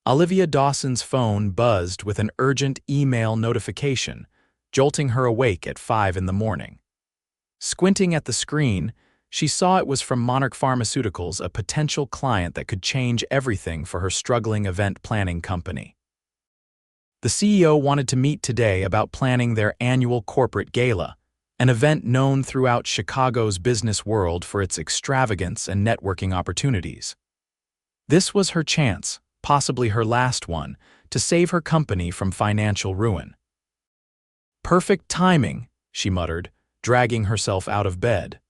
Olivia Dawson's phone buzzed with an urgent email notification, jolting her awake at 5 in the morning. Squinting at the screen, she saw it was from Monarch Pharmaceuticals, a potential client that could change everything for her struggling event planning company. The CEO wanted to meet today about planning their annual corporate gala, an event known throughout Chicago's business world for its extravagance and networking opportunities. This was her chance, possibly her last one, to save her company from financial ruin. "Perfect timing," she muttered, dragging herself out of bed.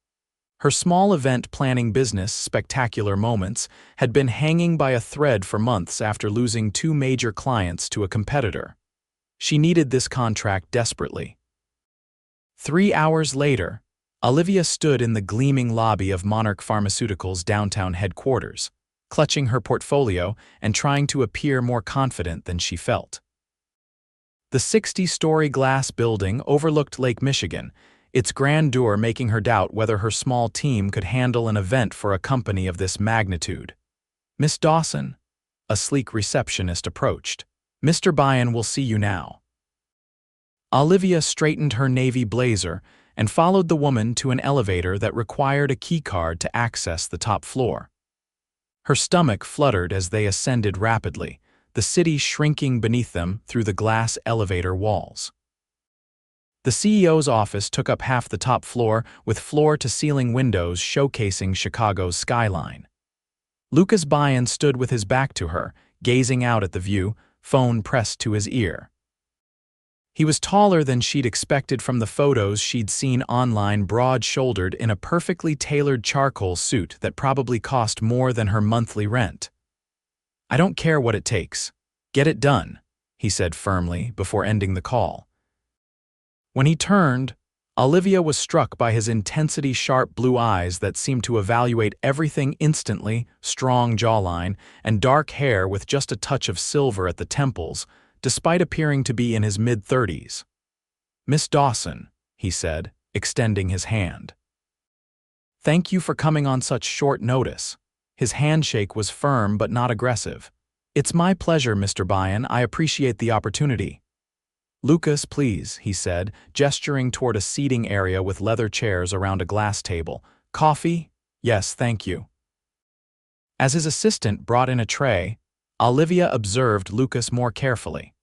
Her small event planning business, Spectacular Moments, had been hanging by a thread for months after losing 2 major clients to a competitor. She needed this contract desperately. 3 hours later, Olivia stood in the gleaming lobby of Monarch Pharmaceuticals' downtown headquarters, clutching her portfolio and trying to appear more confident than she felt. The 60-story glass building overlooked Lake Michigan, its grandeur making her doubt whether her small team could handle an event for a company of this magnitude. "Miss Dawson," a sleek receptionist approached. "Mr. Byrne will see you now." Olivia straightened her navy blazer and followed the woman to an elevator that required a keycard to access the top floor. Her stomach fluttered as they ascended rapidly, the city shrinking beneath them through the glass elevator walls. The CEO's office took up half the top floor, with floor-to-ceiling windows showcasing Chicago's skyline. Lucas Byrne stood with his back to her, gazing out at the view, phone pressed to his ear. He was taller than she'd expected from the photos she'd seen online, broad-shouldered in a perfectly tailored charcoal suit that probably cost more than her monthly rent. "I don't care what it takes. Get it done," he said firmly before ending the call. When he turned, Olivia was struck by his intensity-sharp blue eyes that seemed to evaluate everything instantly, strong jawline, and dark hair with just a touch of silver at the temples, despite appearing to be in his mid-30s. "Miss Dawson," he said, extending his hand. "Thank you for coming on such short notice." His handshake was firm but not aggressive. "It's my pleasure, Mr. Byrne. I appreciate the opportunity." "Lucas, please," he said, gesturing toward a seating area with leather chairs around a glass table. "Coffee?" "Yes, thank you." As his assistant brought in a tray, Olivia observed Lucas more carefully.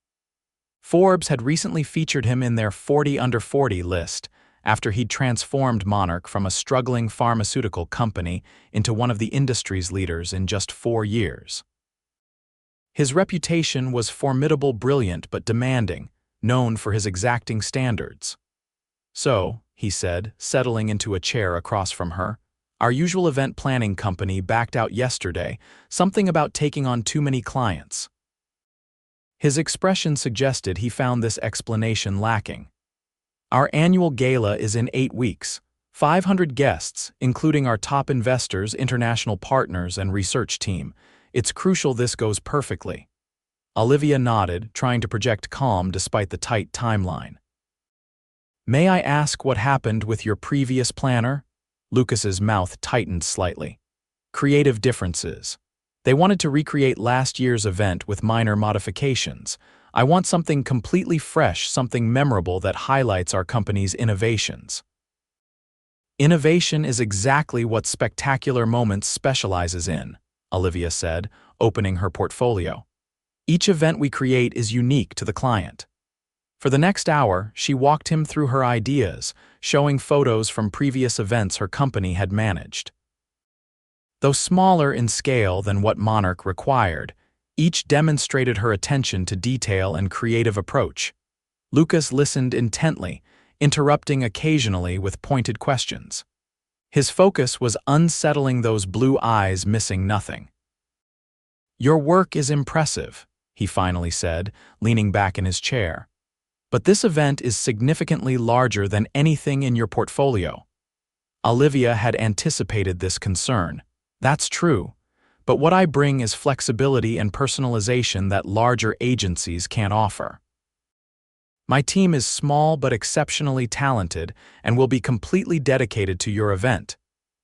Forbes had recently featured him in their 40 Under 40 list after he'd transformed Monarch from a struggling pharmaceutical company into one of the industry's leaders in just 4 years. His reputation was formidable, brilliant, but demanding, known for his exacting standards. "So," he said, settling into a chair across from her, "our usual event planning company backed out yesterday, something about taking on too many clients." His expression suggested he found this explanation lacking. "Our annual gala is in 8 weeks, 500 guests, including our top investors, international partners, and research team. It's crucial this goes perfectly." Olivia nodded, trying to project calm despite the tight timeline. "May I ask what happened with your previous planner?" Lucas's mouth tightened slightly. "Creative differences. They wanted to recreate last year's event with minor modifications. I want something completely fresh, something memorable that highlights our company's innovations." "Innovation is exactly what Spectacular Moments specializes in," Olivia said, opening her portfolio. "Each event we create is unique to the client." For the next hour, she walked him through her ideas, showing photos from previous events her company had managed. Though smaller in scale than what Monarch required, each demonstrated her attention to detail and creative approach. Lucas listened intently, interrupting occasionally with pointed questions. His focus was unsettling those blue eyes missing nothing. "Your work is impressive," he finally said, leaning back in his chair. "But this event is significantly larger than anything in your portfolio." Olivia had anticipated this concern. "That's true, but what I bring is flexibility and personalization that larger agencies can't offer. My team is small but exceptionally talented and will be completely dedicated to your event.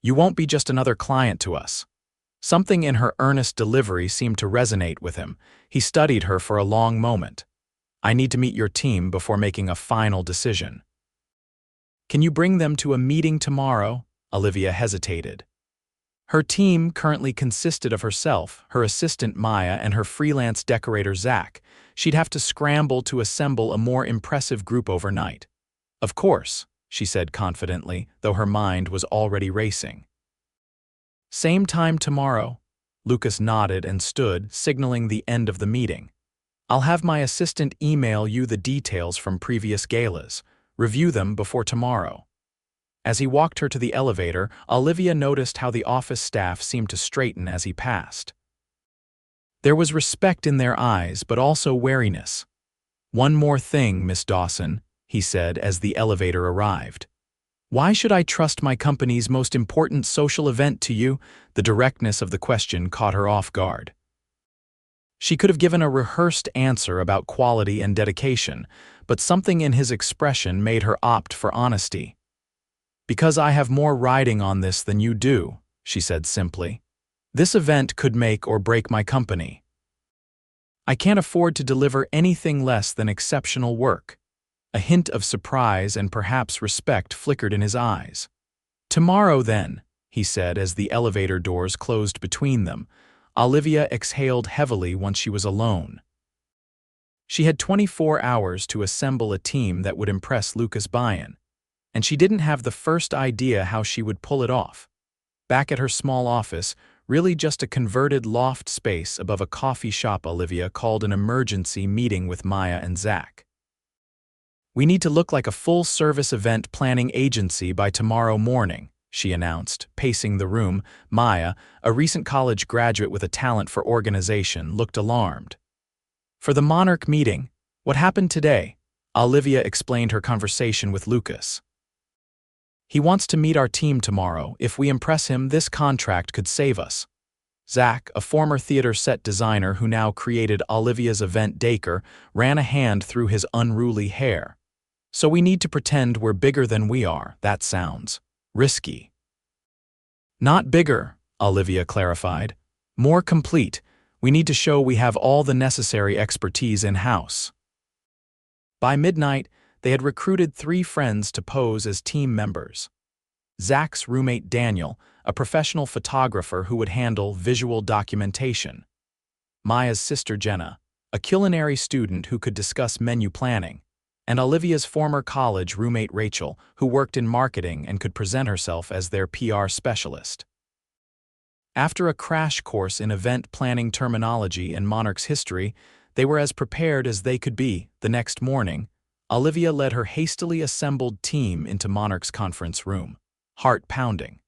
You won't be just another client to us." Something in her earnest delivery seemed to resonate with him. He studied her for a long moment. "I need to meet your team before making a final decision." "Can you bring them to a meeting tomorrow?" Olivia hesitated. Her team currently consisted of herself, her assistant Maya, and her freelance decorator Zach. She'd have to scramble to assemble a more impressive group overnight. "Of course," she said confidently, though her mind was already racing. "Same time tomorrow." Lucas nodded and stood, signaling the end of the meeting. "I'll have my assistant email you the details from previous galas. Review them before tomorrow." As he walked her to the elevator, Olivia noticed how the office staff seemed to straighten as he passed. There was respect in their eyes, but also wariness. "One more thing, Miss Dawson," he said as the elevator arrived. "Why should I trust my company's most important social event to you?" The directness of the question caught her off guard. She could have given a rehearsed answer about quality and dedication, but something in his expression made her opt for honesty. "Because I have more riding on this than you do," she said simply. "This event could make or break my company. I can't afford to deliver anything less than exceptional work." A hint of surprise and perhaps respect flickered in his eyes. "Tomorrow, then," he said as the elevator doors closed between them. Olivia exhaled heavily once she was alone. She had 24 hours to assemble a team that would impress Lucas Byrne, and she didn't have the first idea how she would pull it off. Back at her small office, really just a converted loft space above a coffee shop, Olivia called an emergency meeting with Maya and Zach. "We need to look like a full-service event planning agency by tomorrow morning," she announced, pacing the room. Maya, a recent college graduate with a talent for organization, looked alarmed. "For the Monarch meeting, what happened today?" Olivia explained her conversation with Lucas. "He wants to meet our team tomorrow. If we impress him, this contract could save us." Zach, a former theater set designer who now created Olivia's event decor, ran a hand through his unruly hair. "So we need to pretend we're bigger than we are. That sounds risky." "Not bigger," Olivia clarified. "More complete. We need to show we have all the necessary expertise in-house." By midnight, they had recruited 3 friends to pose as team members. Zach's roommate Daniel, a professional photographer who would handle visual documentation. Maya's sister Jenna, a culinary student who could discuss menu planning. And Olivia's former college roommate Rachel, who worked in marketing and could present herself as their PR specialist. After a crash course in event planning terminology and Monarch's history, they were as prepared as they could be. The next morning, Olivia led her hastily assembled team into Monarch's conference room, heart pounding.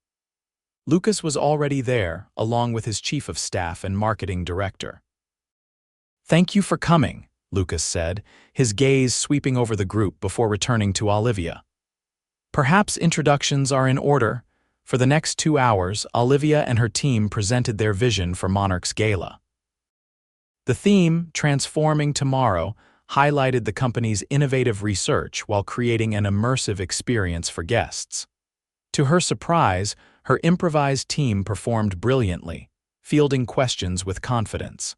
Lucas was already there, along with his chief of staff and marketing director. "Thank you for coming," Lucas said, his gaze sweeping over the group before returning to Olivia. "Perhaps introductions are in order." For the next 2 hours, Olivia and her team presented their vision for Monarch's gala. The theme, Transforming Tomorrow, highlighted the company's innovative research while creating an immersive experience for guests. To her surprise, her improvised team performed brilliantly, fielding questions with confidence.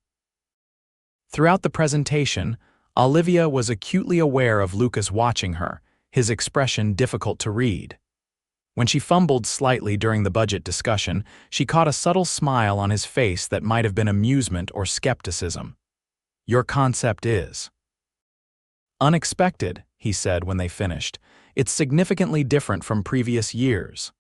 Throughout the presentation, Olivia was acutely aware of Lucas watching her, his expression difficult to read. When she fumbled slightly during the budget discussion, she caught a subtle smile on his face that might have been amusement or skepticism. "Your concept is unexpected," he said when they finished. "It's significantly different from previous years."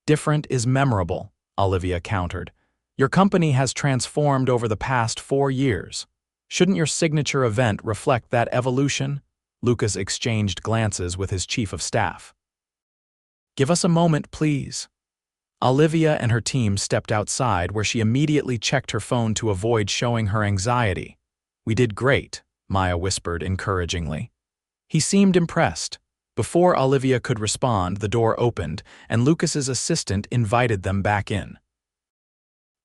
"Different is memorable," Olivia countered. "Your company has transformed over the past 4 years. Shouldn't your signature event reflect that evolution?" Lucas exchanged glances with his chief of staff. "Give us a moment, please." Olivia and her team stepped outside, where she immediately checked her phone to avoid showing her anxiety. "We did great," Maya whispered encouragingly. He seemed impressed. Before Olivia could respond, the door opened, and Lucas's assistant invited them back in.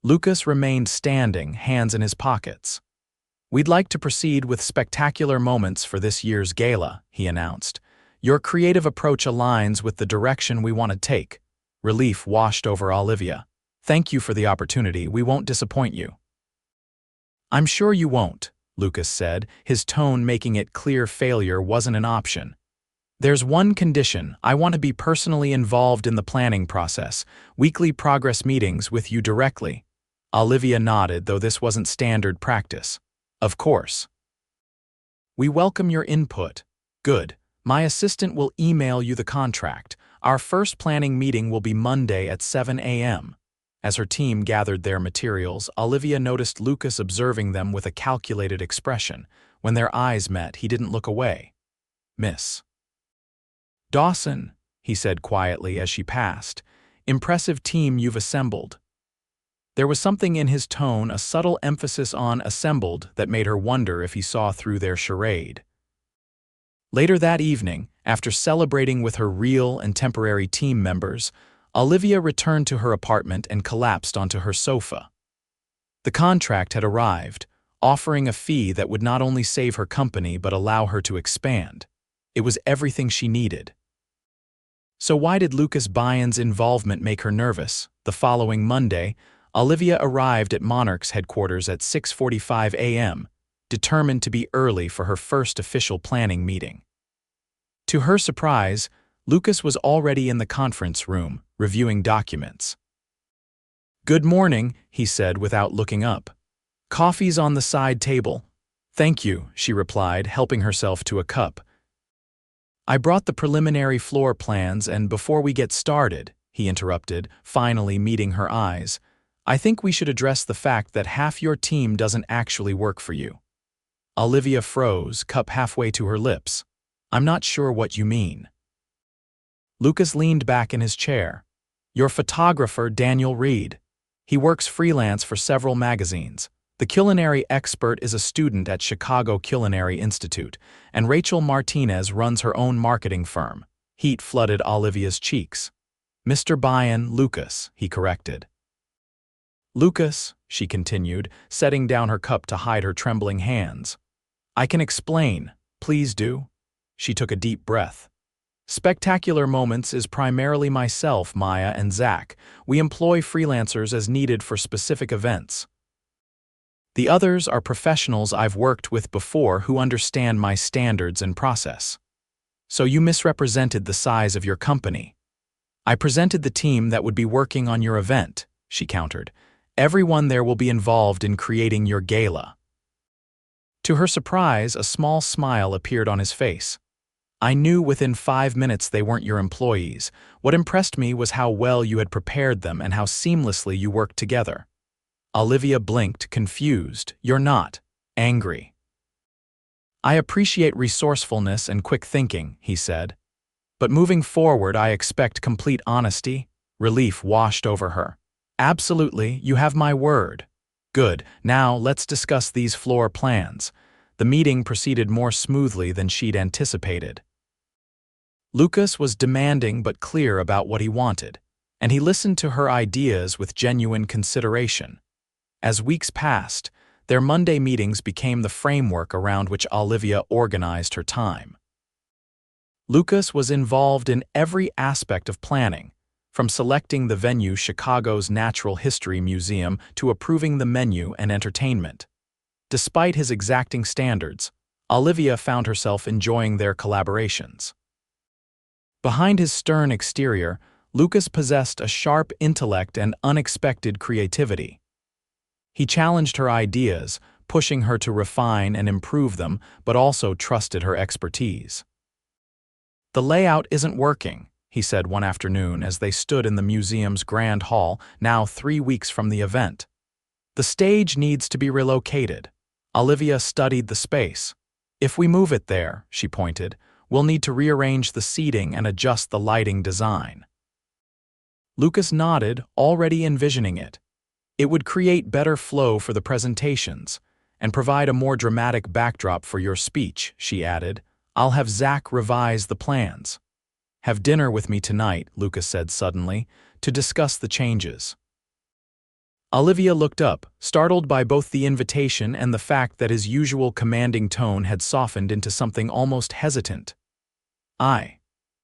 Lucas remained standing, hands in his pockets. "We'd like to proceed with spectacular moments for this year's gala," he announced. "Your creative approach aligns with the direction we want to take." Relief washed over Olivia. Thank you for the opportunity. We won't disappoint you. I'm sure you won't, Lucas said, his tone making it clear failure wasn't an option. There's one condition. I want to be personally involved in the planning process, weekly progress meetings with you directly. Olivia nodded, though this wasn't standard practice. Of course. We welcome your input. Good. My assistant will email you the contract. Our first planning meeting will be Monday at 7 a.m. As her team gathered their materials, Olivia noticed Lucas observing them with a calculated expression. When their eyes met, he didn't look away. Miss Dawson, he said quietly as she passed. Impressive team you've assembled. There was something in his tone, a subtle emphasis on assembled, that made her wonder if he saw through their charade. Later that evening, after celebrating with her real and temporary team members, Olivia returned to her apartment and collapsed onto her sofa. The contract had arrived, offering a fee that would not only save her company but allow her to expand. It was everything she needed. So why did Lucas Byrne's involvement make her nervous? The following Monday, Olivia arrived at Monarch's headquarters at 6:45 a.m., determined to be early for her first official planning meeting. To her surprise, Lucas was already in the conference room, reviewing documents. "Good morning," he said without looking up. "Coffee's on the side table." "Thank you," she replied, helping herself to a cup. "I brought the preliminary floor plans, and before we get started," he interrupted, finally meeting her eyes, "I think we should address the fact that half your team doesn't actually work for you." Olivia froze, cup halfway to her lips. "I'm not sure what you mean." Lucas leaned back in his chair. "Your photographer, Daniel Reed. He works freelance for several magazines. The culinary expert is a student at Chicago Culinary Institute, and Rachel Martinez runs her own marketing firm." Heat flooded Olivia's cheeks. "Mr. Byrne, Lucas," he corrected. "Lucas," she continued, setting down her cup to hide her trembling hands. "I can explain. Please do." She took a deep breath. "Spectacular Moments is primarily myself, Maya, and Zach. We employ freelancers as needed for specific events. The others are professionals I've worked with before who understand my standards and process." "So you misrepresented the size of your company." "I presented the team that would be working on your event," she countered. "Everyone there will be involved in creating your gala." To her surprise, a small smile appeared on his face. "I knew within 5 minutes they weren't your employees. What impressed me was how well you had prepared them and how seamlessly you worked together." Olivia blinked, confused. "You're not angry." "I appreciate resourcefulness and quick thinking," he said. "But moving forward, I expect complete honesty." Relief washed over her. "Absolutely, you have my word." "Good. Now let's discuss these floor plans." The meeting proceeded more smoothly than she'd anticipated. Lucas was demanding but clear about what he wanted, and he listened to her ideas with genuine consideration. As weeks passed, their Monday meetings became the framework around which Olivia organized her time. Lucas was involved in every aspect of planning, from selecting the venue, Chicago's Natural History Museum, to approving the menu and entertainment. Despite his exacting standards, Olivia found herself enjoying their collaborations. Behind his stern exterior, Lucas possessed a sharp intellect and unexpected creativity. He challenged her ideas, pushing her to refine and improve them, but also trusted her expertise. "The layout isn't working," he said one afternoon as they stood in the museum's grand hall, now 3 weeks from the event. "The stage needs to be relocated." Olivia studied the space. "If we move it there," she pointed, "we'll need to rearrange the seating and adjust the lighting design." Lucas nodded, already envisioning it. "It would create better flow for the presentations and provide a more dramatic backdrop for your speech," she added. "I'll have Zach revise the plans." "Have dinner with me tonight," Lucas said suddenly, "to discuss the changes." Olivia looked up, startled by both the invitation and the fact that his usual commanding tone had softened into something almost hesitant. "I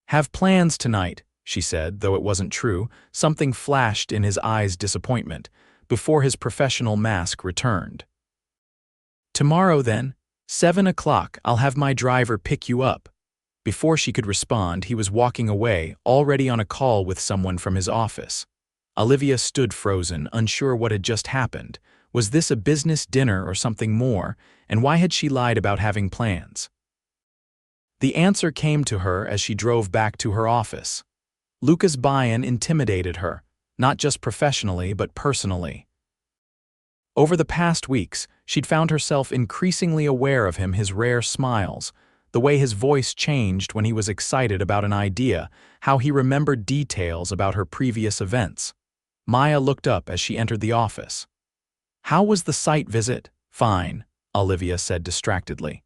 have plans tonight," she said, though it wasn't true. Something flashed in his eyes' disappointment, before his professional mask returned. "Tomorrow, then, 7 o'clock, I'll have my driver pick you up." Before she could respond, he was walking away, already on a call with someone from his office. Olivia stood frozen, unsure what had just happened. Was this a business dinner or something more, and why had she lied about having plans? The answer came to her as she drove back to her office. Lucas Byrne intimidated her, not just professionally but personally. Over the past weeks, she'd found herself increasingly aware of him, his rare smiles, the way his voice changed when he was excited about an idea, how he remembered details about her previous events. Maya looked up as she entered the office. "How was the site visit?" "Fine," Olivia said distractedly.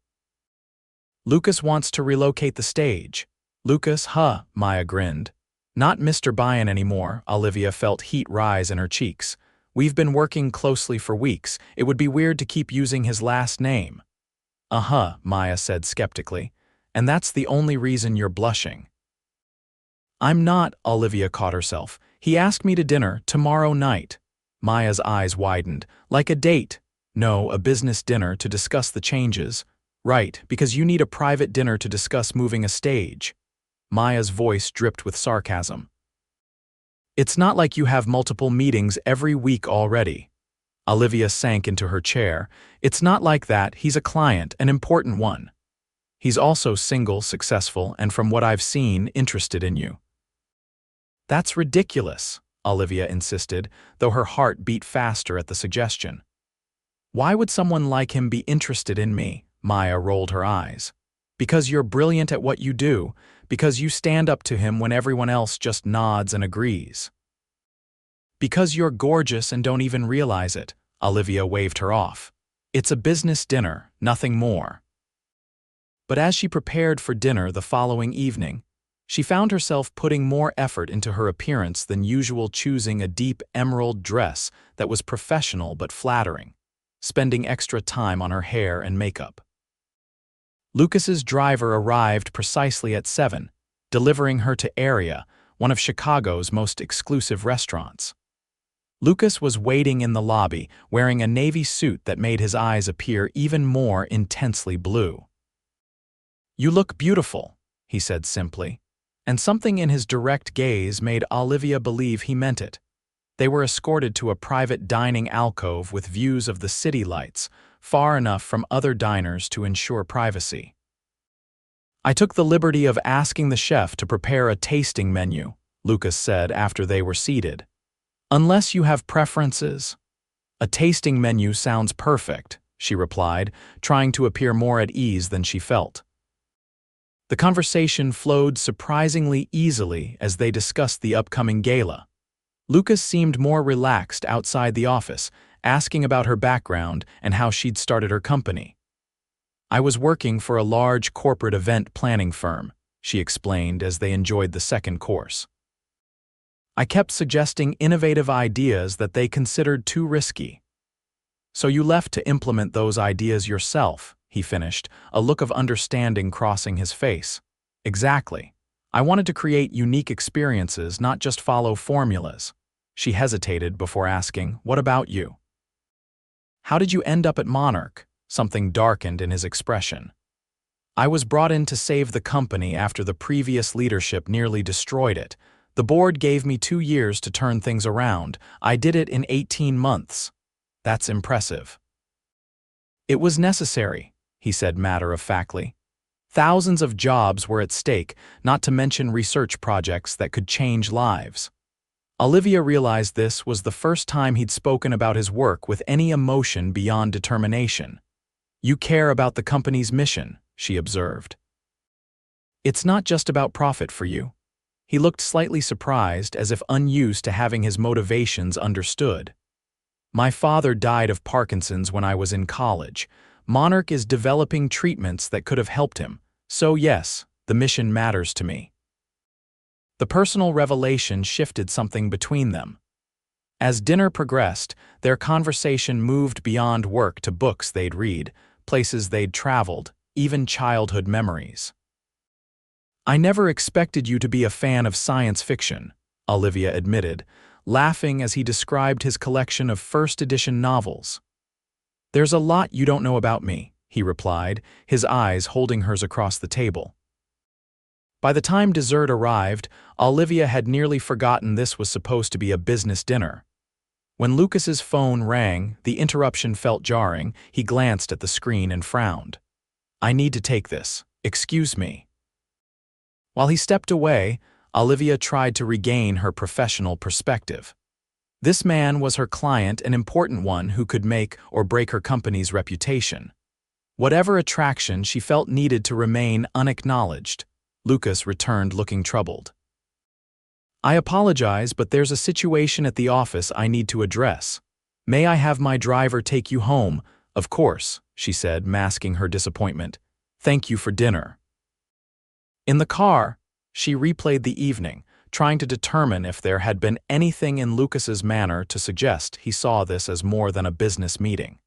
"Lucas wants to relocate the stage." "Lucas, huh?" Maya grinned. "Not Mr. Byrne anymore." Olivia felt heat rise in her cheeks. "We've been working closely for weeks. It would be weird to keep using his last name." "Uh-huh," Maya said skeptically. "And that's the only reason you're blushing." "I'm not," Olivia caught herself. "He asked me to dinner tomorrow night." Maya's eyes widened. "Like a date?" "No, a business dinner to discuss the changes." "Right, because you need a private dinner to discuss moving a stage." Maya's voice dripped with sarcasm. "It's not like you have multiple meetings every week already." Olivia sank into her chair. "It's not like that. He's a client, an important one. He's also single, successful, and from what I've seen, interested in you." "That's ridiculous," Olivia insisted, though her heart beat faster at the suggestion. "Why would someone like him be interested in me?" Maya rolled her eyes. "Because you're brilliant at what you do, because you stand up to him when everyone else just nods and agrees. Because you're gorgeous and don't even realize it." Olivia waved her off. "It's a business dinner, nothing more." But as she prepared for dinner the following evening, she found herself putting more effort into her appearance than usual, choosing a deep emerald dress that was professional but flattering, spending extra time on her hair and makeup. Lucas's driver arrived precisely at 7, delivering her to Area, one of Chicago's most exclusive restaurants. Lucas was waiting in the lobby, wearing a navy suit that made his eyes appear even more intensely blue. "You look beautiful," he said simply, and something in his direct gaze made Olivia believe he meant it. They were escorted to a private dining alcove with views of the city lights, far enough from other diners to ensure privacy. "I took the liberty of asking the chef to prepare a tasting menu," Lucas said after they were seated. "Unless you have preferences." "A tasting menu sounds perfect," she replied, trying to appear more at ease than she felt. The conversation flowed surprisingly easily as they discussed the upcoming gala. Lucas seemed more relaxed outside the office, asking about her background and how she'd started her company. "I was working for a large corporate event planning firm," she explained as they enjoyed the second course. "I kept suggesting innovative ideas that they considered too risky." "So you left to implement those ideas yourself," he finished, a look of understanding crossing his face. "Exactly. I wanted to create unique experiences, not just follow formulas." She hesitated before asking, "What about you? How did you end up at Monarch?" Something darkened in his expression. "I was brought in to save the company after the previous leadership nearly destroyed it. The board gave me 2 years to turn things around. I did it in 18 months. That's impressive." "It was necessary," he said matter-of-factly. "Thousands of jobs were at stake, not to mention research projects that could change lives." Olivia realized this was the first time he'd spoken about his work with any emotion beyond determination. "You care about the company's mission," she observed. "It's not just about profit for you." He looked slightly surprised, as if unused to having his motivations understood. "My father died of Parkinson's when I was in college. Monarch is developing treatments that could have helped him. So yes, the mission matters to me." The personal revelation shifted something between them. As dinner progressed, their conversation moved beyond work to books they'd read, places they'd traveled, even childhood memories. I never expected you to be a fan of science fiction, Olivia admitted, laughing as he described his collection of first-edition novels. There's a lot you don't know about me, he replied, his eyes holding hers across the table. By the time dessert arrived, Olivia had nearly forgotten this was supposed to be a business dinner. When Lucas's phone rang, the interruption felt jarring. He glanced at the screen and frowned. I need to take this. Excuse me. While he stepped away, Olivia tried to regain her professional perspective. This man was her client, an important one who could make or break her company's reputation. Whatever attraction she felt needed to remain unacknowledged, Lucas returned looking troubled. I apologize, but there's a situation at the office I need to address. May I have my driver take you home? Of course, she said, masking her disappointment. Thank you for dinner. In the car, she replayed the evening, trying to determine if there had been anything in Lucas's manner to suggest he saw this as more than a business meeting.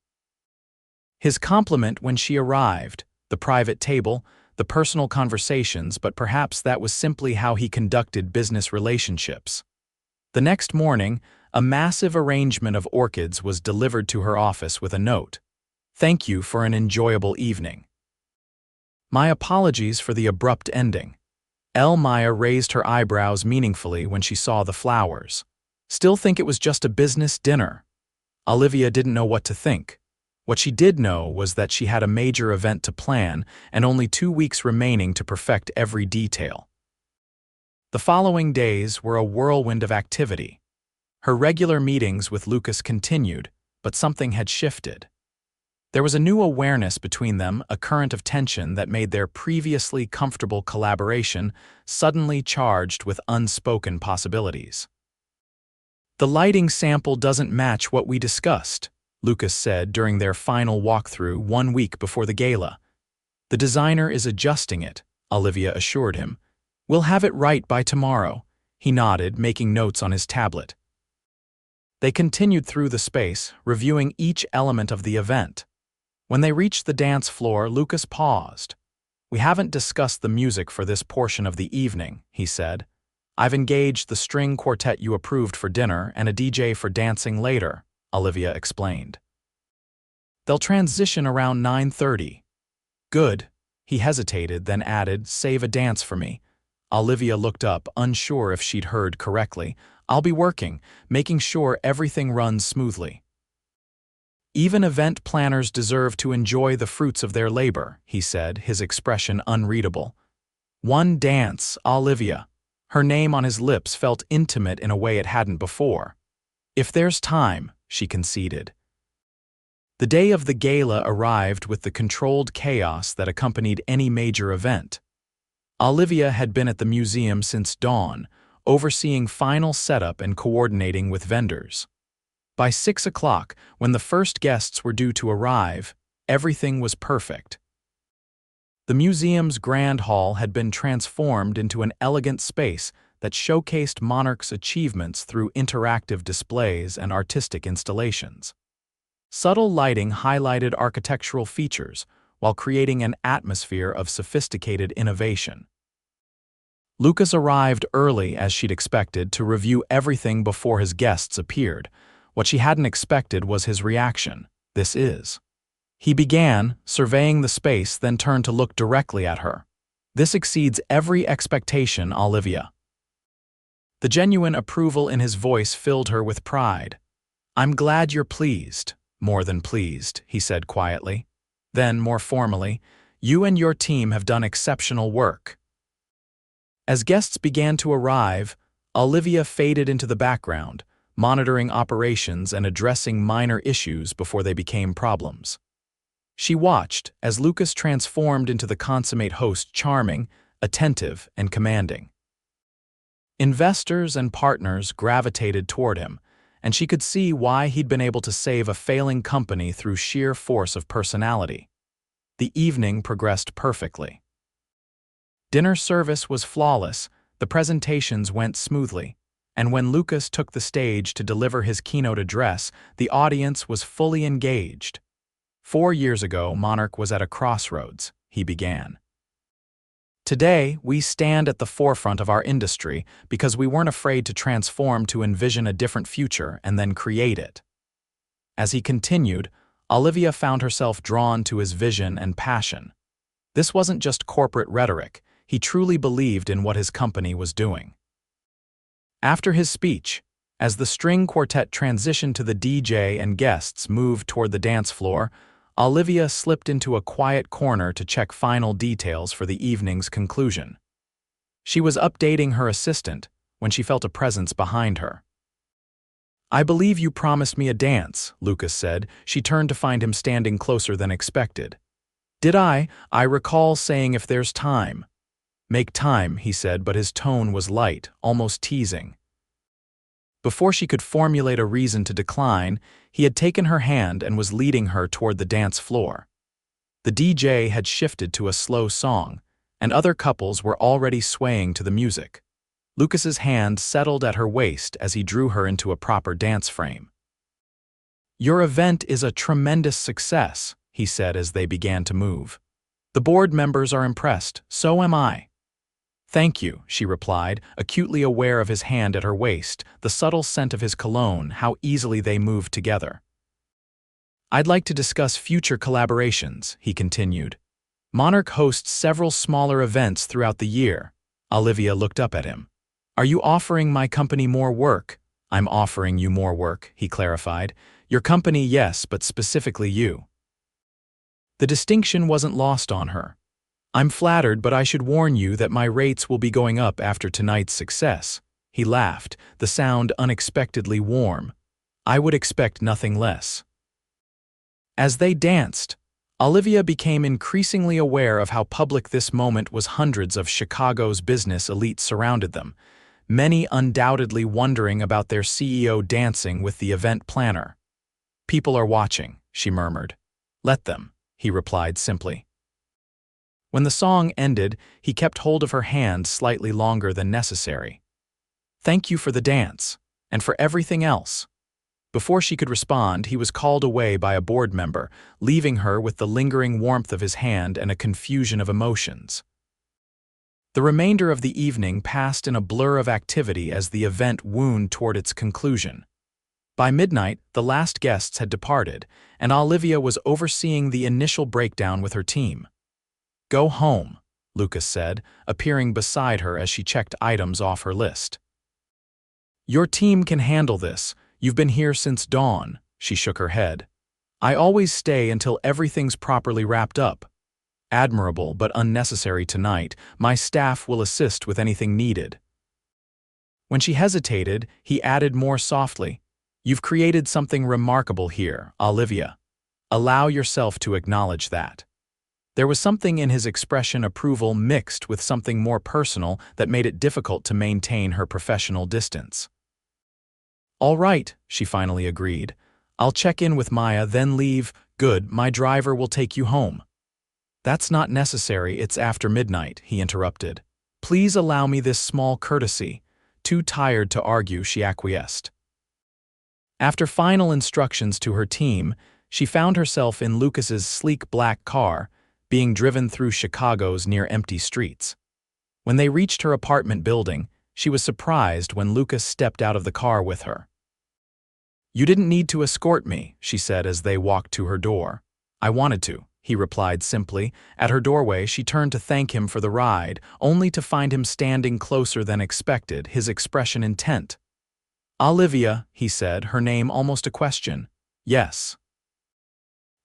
His compliment when she arrived, the private table, the personal conversations, but perhaps that was simply how he conducted business relationships. The next morning, a massive arrangement of orchids was delivered to her office with a note. Thank you for an enjoyable evening. My apologies for the abrupt ending. Maya raised her eyebrows meaningfully when she saw the flowers. Still think it was just a business dinner. Olivia didn't know what to think. What she did know was that she had a major event to plan and only 2 weeks remaining to perfect every detail. The following days were a whirlwind of activity. Her regular meetings with Lucas continued, but something had shifted. There was a new awareness between them, a current of tension that made their previously comfortable collaboration suddenly charged with unspoken possibilities. The lighting sample doesn't match what we discussed, Lucas said during their final walkthrough 1 week before the gala. The designer is adjusting it, Olivia assured him. We'll have it right by tomorrow, he nodded, making notes on his tablet. They continued through the space, reviewing each element of the event. When they reached the dance floor, Lucas paused. We haven't discussed the music for this portion of the evening, he said. I've engaged the string quartet you approved for dinner and a DJ for dancing later, Olivia explained. They'll transition around 9:30. Good. He hesitated, then added, save a dance for me. Olivia looked up, unsure if she'd heard correctly. I'll be working, making sure everything runs smoothly. Even event planners deserve to enjoy the fruits of their labor, he said, his expression unreadable. One dance, Olivia. Her name on his lips felt intimate in a way it hadn't before. If there's time, she conceded. The day of the gala arrived with the controlled chaos that accompanied any major event. Olivia had been at the museum since dawn, overseeing final setup and coordinating with vendors. By 6 o'clock, when the first guests were due to arrive, everything was perfect. The museum's grand hall had been transformed into an elegant space that showcased Monarch's achievements through interactive displays and artistic installations. Subtle lighting highlighted architectural features while creating an atmosphere of sophisticated innovation. Lucas arrived early as she'd expected to review everything before his guests appeared. What she hadn't expected was his reaction. This is. He began, surveying the space, then turned to look directly at her. This exceeds every expectation, Olivia. The genuine approval in his voice filled her with pride. I'm glad you're pleased. More than pleased, he said quietly. Then, more formally, you and your team have done exceptional work. As guests began to arrive, Olivia faded into the background, monitoring operations and addressing minor issues before they became problems. She watched as Lucas transformed into the consummate host, charming, attentive, and commanding. Investors and partners gravitated toward him, and she could see why he'd been able to save a failing company through sheer force of personality. The evening progressed perfectly. Dinner service was flawless, the presentations went smoothly, and when Lucas took the stage to deliver his keynote address, the audience was fully engaged. 4 years ago, Monarch was at a crossroads, he began. Today, we stand at the forefront of our industry because we weren't afraid to transform to envision a different future and then create it. As he continued, Olivia found herself drawn to his vision and passion. This wasn't just corporate rhetoric. He truly believed in what his company was doing. After his speech, as the string quartet transitioned to the DJ and guests moved toward the dance floor, Olivia slipped into a quiet corner to check final details for the evening's conclusion. She was updating her assistant when she felt a presence behind her. "I believe you promised me a dance," Lucas said. She turned to find him standing closer than expected. "Did I? I recall saying if there's time." "Make time," he said, but his tone was light, almost teasing. Before she could formulate a reason to decline, he had taken her hand and was leading her toward the dance floor. The DJ had shifted to a slow song, and other couples were already swaying to the music. Lucas's hand settled at her waist as he drew her into a proper dance frame. "Your event is a tremendous success," he said as they began to move. "The board members are impressed, so am I." "Thank you," she replied, acutely aware of his hand at her waist, the subtle scent of his cologne, how easily they moved together. "I'd like to discuss future collaborations," he continued. "Monarch hosts several smaller events throughout the year." Olivia looked up at him. "Are you offering my company more work?" "I'm offering you more work," he clarified. "Your company, yes, but specifically you." The distinction wasn't lost on her. "I'm flattered, but I should warn you that my rates will be going up after tonight's success." He laughed, the sound unexpectedly warm. "I would expect nothing less." As they danced, Olivia became increasingly aware of how public this moment was. Hundreds of Chicago's business elites surrounded them, many undoubtedly wondering about their CEO dancing with the event planner. "People are watching," she murmured. "Let them," he replied simply. When the song ended, he kept hold of her hand slightly longer than necessary. "Thank you for the dance, and for everything else." Before she could respond, he was called away by a board member, leaving her with the lingering warmth of his hand and a confusion of emotions. The remainder of the evening passed in a blur of activity as the event wound toward its conclusion. By midnight, the last guests had departed, and Olivia was overseeing the initial breakdown with her team. "Go home," Lucas said, appearing beside her as she checked items off her list. "Your team can handle this. You've been here since dawn." She shook her head. "I always stay until everything's properly wrapped up." "Admirable, but unnecessary tonight. My staff will assist with anything needed." When she hesitated, he added more softly, "You've created something remarkable here, Olivia. Allow yourself to acknowledge that." There was something in his expression, approval mixed with something more personal, that made it difficult to maintain her professional distance. "All right," she finally agreed. "I'll check in with Maya, then leave." "Good, my driver will take you home." "That's not necessary, it's after midnight," he interrupted. "Please allow me this small courtesy." Too tired to argue, she acquiesced. After final instructions to her team, she found herself in Lucas's sleek black car, being driven through Chicago's near-empty streets. When they reached her apartment building, she was surprised when Lucas stepped out of the car with her. "You didn't need to escort me," she said as they walked to her door. "I wanted to," he replied simply. At her doorway, she turned to thank him for the ride, only to find him standing closer than expected, his expression intent. "Olivia," he said, her name almost a question. "Yes."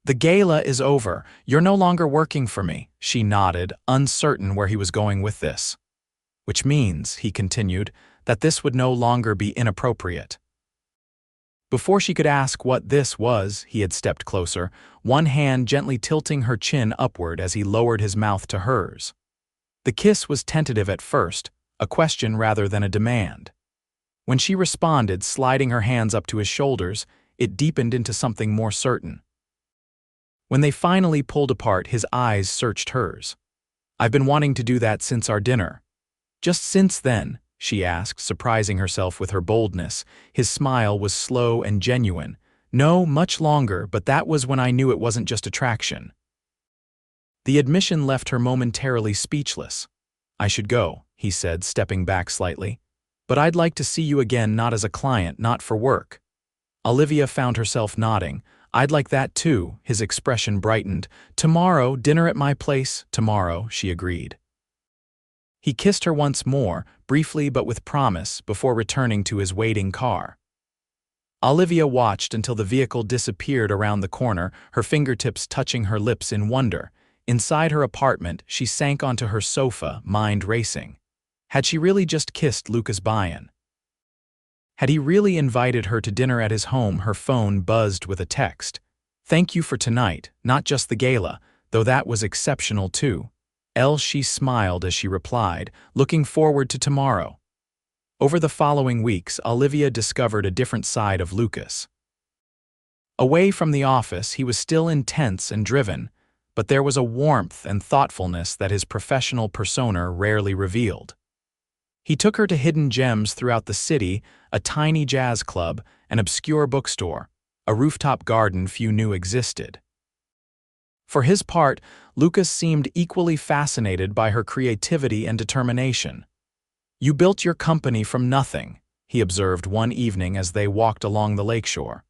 "The gala is over. You're no longer working for me," she nodded, uncertain where he was going with this. "Which means," he continued, "that this would no longer be inappropriate." Before she could ask what this was, he had stepped closer, one hand gently tilting her chin upward as he lowered his mouth to hers. The kiss was tentative at first, a question rather than a demand. When she responded, sliding her hands up to his shoulders, it deepened into something more certain. When they finally pulled apart, his eyes searched hers. "I've been wanting to do that since our dinner." "Just since then?" she asked, surprising herself with her boldness. His smile was slow and genuine. "No, much longer, but that was when I knew it wasn't just attraction." The admission left her momentarily speechless. I should go, he said, stepping back slightly. But I'd like to see you again, not as a client, not for work. Olivia found herself nodding. I'd like that too, his expression brightened. Tomorrow, dinner at my place, tomorrow, she agreed. He kissed her once more, briefly but with promise, before returning to his waiting car. Olivia watched until the vehicle disappeared around the corner, her fingertips touching her lips in wonder. Inside her apartment, she sank onto her sofa, mind racing. Had she really just kissed Lucas Byrne? Had he really invited her to dinner at his home? Her phone buzzed with a text. Thank you for tonight, not just the gala, though that was exceptional too. She smiled as she replied, looking forward to tomorrow. Over the following weeks, Olivia discovered a different side of Lucas. Away from the office, he was still intense and driven, but there was a warmth and thoughtfulness that his professional persona rarely revealed. He took her to hidden gems throughout the city, a tiny jazz club, an obscure bookstore, a rooftop garden few knew existed. For his part, Lucas seemed equally fascinated by her creativity and determination. You built your company from nothing, he observed one evening as they walked along the lakeshore.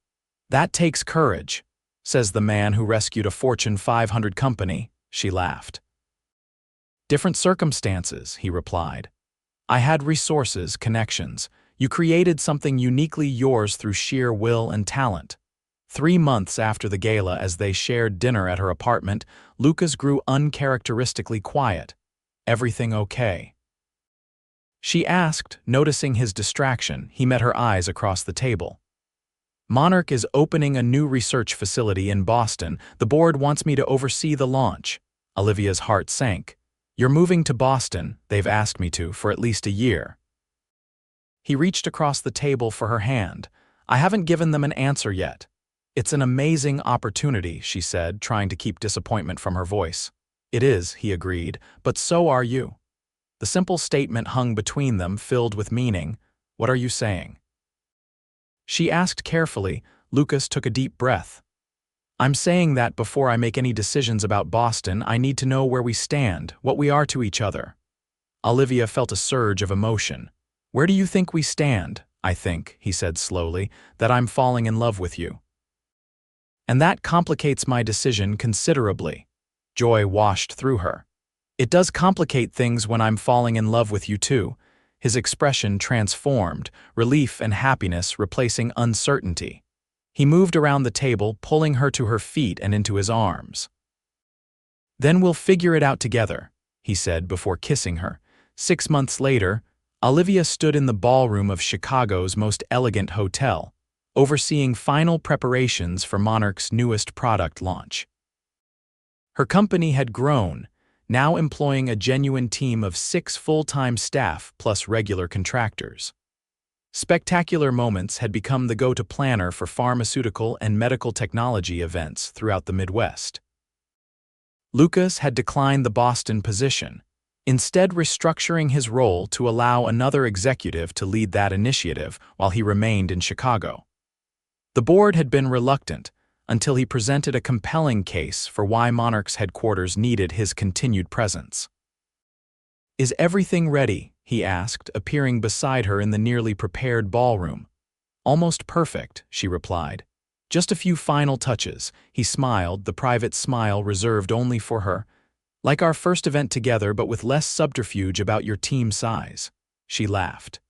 That takes courage, says the man who rescued a Fortune 500 company, she laughed. Different circumstances, he replied. I had resources, connections. You created something uniquely yours through sheer will and talent. 3 months after the gala, as they shared dinner at her apartment, Lucas grew uncharacteristically quiet. Everything okay? She asked, noticing his distraction. He met her eyes across the table. Monarch is opening a new research facility in Boston. The board wants me to oversee the launch. Olivia's heart sank. You're moving to Boston, they've asked me to, for at least a year. He reached across the table for her hand. I haven't given them an answer yet. It's an amazing opportunity, she said, trying to keep disappointment from her voice. It is, he agreed, but so are you. The simple statement hung between them, filled with meaning. What are you saying? She asked carefully. Lucas took a deep breath. I'm saying that before I make any decisions about Boston, I need to know where we stand, what we are to each other. Olivia felt a surge of emotion. Where do you think we stand? I think, he said slowly, that I'm falling in love with you. And that complicates my decision considerably. Joy washed through her. It does complicate things when I'm falling in love with you too. His expression transformed, relief and happiness replacing uncertainty. He moved around the table, pulling her to her feet and into his arms. Then we'll figure it out together, he said before kissing her. 6 months later, Olivia stood in the ballroom of Chicago's most elegant hotel, overseeing final preparations for Monarch's newest product launch. Her company had grown, now employing a genuine team of 6 full-time staff plus regular contractors. Spectacular Moments had become the go-to planner for pharmaceutical and medical technology events throughout the Midwest. Lucas had declined the Boston position, instead restructuring his role to allow another executive to lead that initiative while he remained in Chicago. The board had been reluctant until he presented a compelling case for why Monarch's headquarters needed his continued presence. Is everything ready? He asked, appearing beside her in the nearly prepared ballroom. Almost perfect, she replied. Just a few final touches. He smiled, the private smile reserved only for her. Like our first event together, but with less subterfuge about your team size. She laughed.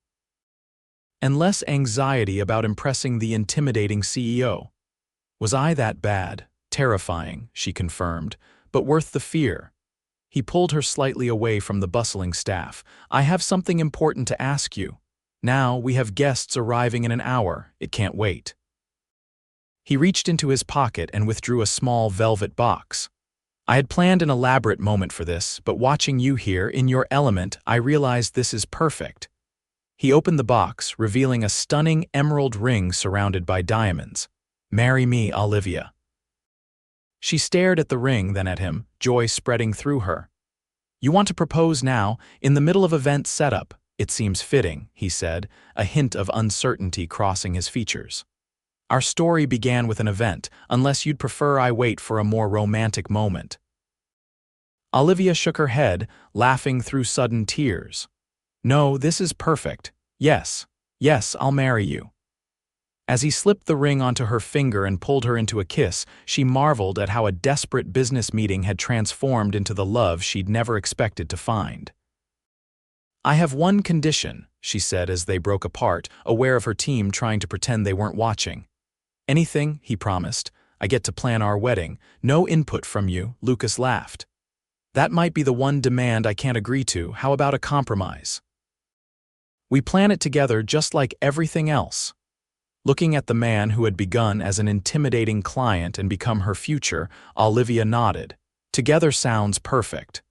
And less anxiety about impressing the intimidating CEO. Was I that bad? Terrifying, she confirmed, but worth the fear. He pulled her slightly away from the bustling staff. I have something important to ask you. Now we have guests arriving in an hour. It can't wait. He reached into his pocket and withdrew a small velvet box. I had planned an elaborate moment for this, but watching you here in your element, I realized this is perfect. He opened the box, revealing a stunning emerald ring surrounded by diamonds. Marry me, Olivia. She stared at the ring, then at him, joy spreading through her. You want to propose now, in the middle of event setup? It seems fitting, he said, a hint of uncertainty crossing his features. Our story began with an event, unless you'd prefer I wait for a more romantic moment. Olivia shook her head, laughing through sudden tears. No, this is perfect. Yes, yes, I'll marry you. As he slipped the ring onto her finger and pulled her into a kiss, she marveled at how a desperate business meeting had transformed into the love she'd never expected to find. I have one condition, she said as they broke apart, aware of her team trying to pretend they weren't watching. Anything, he promised. I get to plan our wedding. No input from you, Lucas laughed. That might be the one demand I can't agree to. How about a compromise? We plan it together just like everything else. Looking at the man who had begun as an intimidating client and become her future, Olivia nodded. Together sounds perfect.